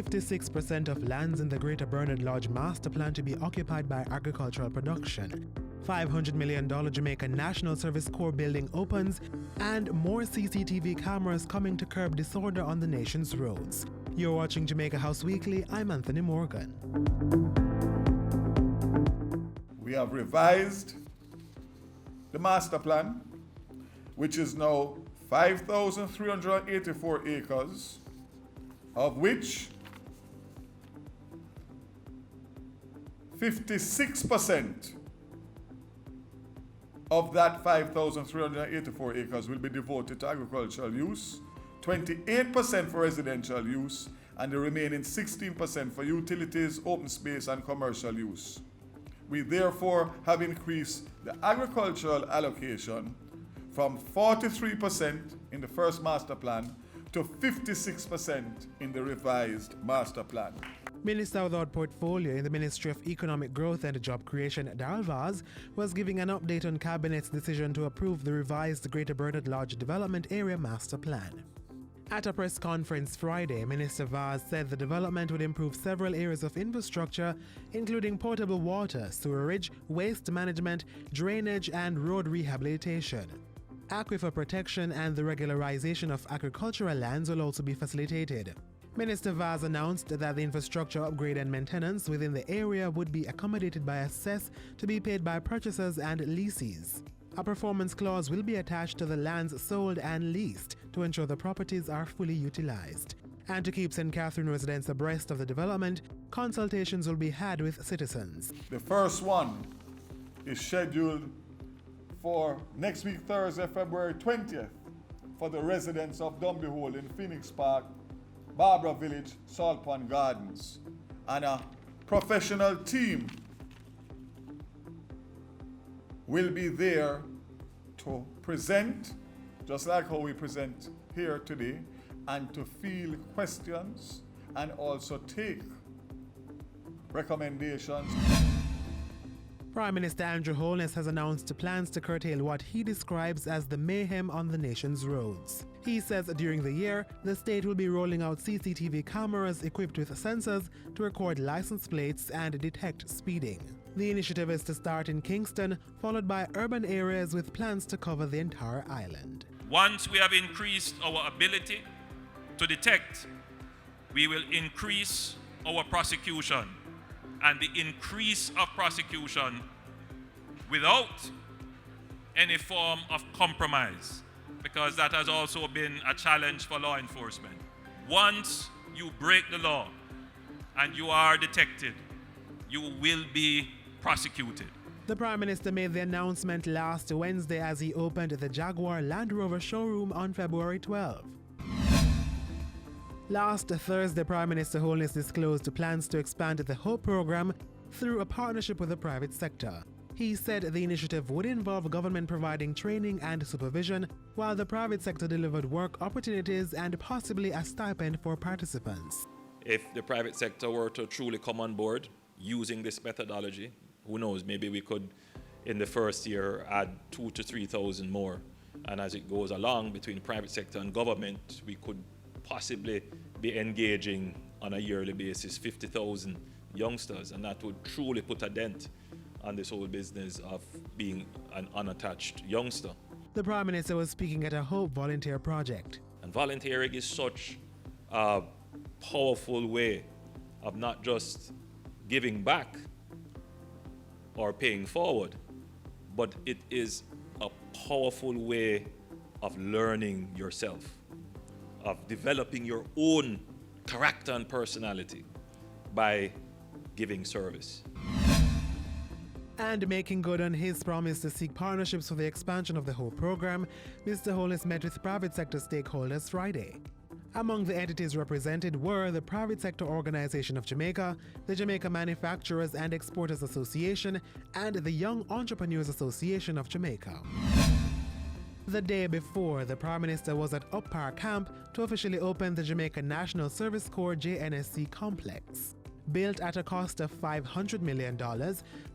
56% of lands in the Greater Bernard Lodge master plan to be occupied by agricultural production. $500 million Jamaica National Service Corps building opens, and more CCTV cameras coming to curb disorder on the nation's roads. You're watching Jamaica House Weekly. I'm Anthony Morgan. We have revised the master plan, which is now 5,384 acres, of which 56% of that 5,384 acres will be devoted to agricultural use, 28% for residential use, and the remaining 16% for utilities, open space, and commercial use. We therefore have increased the agricultural allocation from 43% in the first master plan to 56% in the revised master plan. Minister without portfolio in the Ministry of Economic Growth and Job Creation, Darrell Vaz, was giving an update on Cabinet's decision to approve the revised Greater Bernard Lodge Development Area Master Plan. At a press conference Friday, Minister Vaz said the development would improve several areas of infrastructure, including potable water, sewerage, waste management, drainage, and road rehabilitation. Aquifer protection and the regularization of agricultural lands will also be facilitated. Minister Vaz announced that the infrastructure upgrade and maintenance within the area would be accommodated by a cess to be paid by purchasers and lessees. A performance clause will be attached to the lands sold and leased to ensure the properties are fully utilized. And to keep St. Catherine residents abreast of the development, consultations will be had with citizens. The first one is scheduled for next week, Thursday, February 20th, for the residents of Dumby Hole in Phoenix Park, Barbara Village, Salt Pond Gardens. And a professional team will be there to present, just like how we present here today, and to field questions and also take recommendations. Prime Minister Andrew Holness has announced plans to curtail what he describes as the mayhem on the nation's roads. He says during the year, the state will be rolling out CCTV cameras equipped with sensors to record license plates and detect speeding. The initiative is to start in Kingston, followed by urban areas with plans to cover the entire island. Once we have increased our ability to detect, we will increase our prosecution. And the increase of prosecution without any form of compromise, because that has also been a challenge for law enforcement. Once you break the law and you are detected, you will be prosecuted. The Prime Minister made the announcement last Wednesday as he opened the Jaguar Land Rover showroom on February 12. Last Thursday, Prime Minister Holness disclosed plans to expand the HOPE program through a partnership with the private sector. He said the initiative would involve government providing training and supervision, while the private sector delivered work opportunities and possibly a stipend for participants. If the private sector were to truly come on board using this methodology, who knows, maybe we could, in the first year, add 2,000 to 3,000 more. And as it goes along between the private sector and government, we could possibly be engaging on a yearly basis 50,000 youngsters, and that would truly put a dent on this whole business of being an unattached youngster. The Prime Minister was speaking at a HOPE volunteer project. And volunteering is such a powerful way of not just giving back or paying forward, but it is a powerful way of learning yourself, of developing your own character and personality by giving service. And making good on his promise to seek partnerships for the expansion of the HOPE program, Mr. Holness met with private sector stakeholders Friday. Among the entities represented were the Private Sector Organization of Jamaica, the Jamaica Manufacturers and Exporters Association, and the Young Entrepreneurs Association of Jamaica. The day before, the Prime Minister was at Up Park Camp to officially open the Jamaica National Service Corps JNSC complex. Built at a cost of $500 million,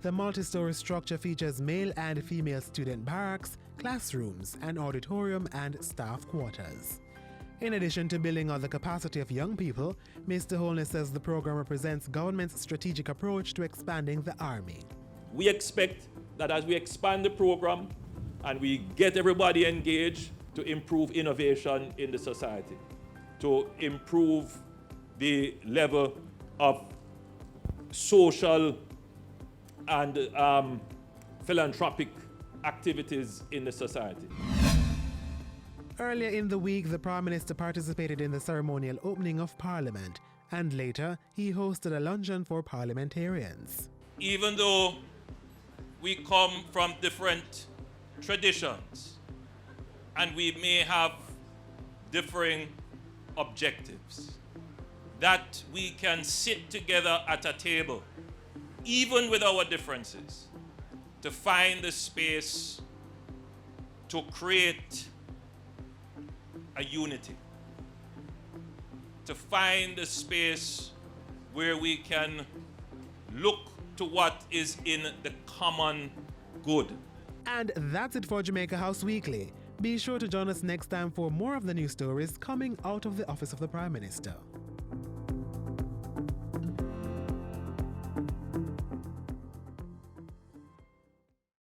the multi-story structure features male and female student barracks, classrooms, an auditorium, and staff quarters. In addition to building on the capacity of young people, Mr. Holness says the program represents government's strategic approach to expanding the Army. We expect that as we expand the program and we get everybody engaged, to improve innovation in the society, to improve the level of social and philanthropic activities in the society. Earlier in the week, the Prime Minister participated in the ceremonial opening of Parliament, and later he hosted a luncheon for parliamentarians. Even though we come from different traditions and we may have differing objectives, that we can sit together at a table, even with our differences, to find the space to create a unity, to find the space where we can look to what is in the common good. And that's it for Jamaica House Weekly. Be sure to join us next time for more of the news stories coming out of the Office of the Prime Minister.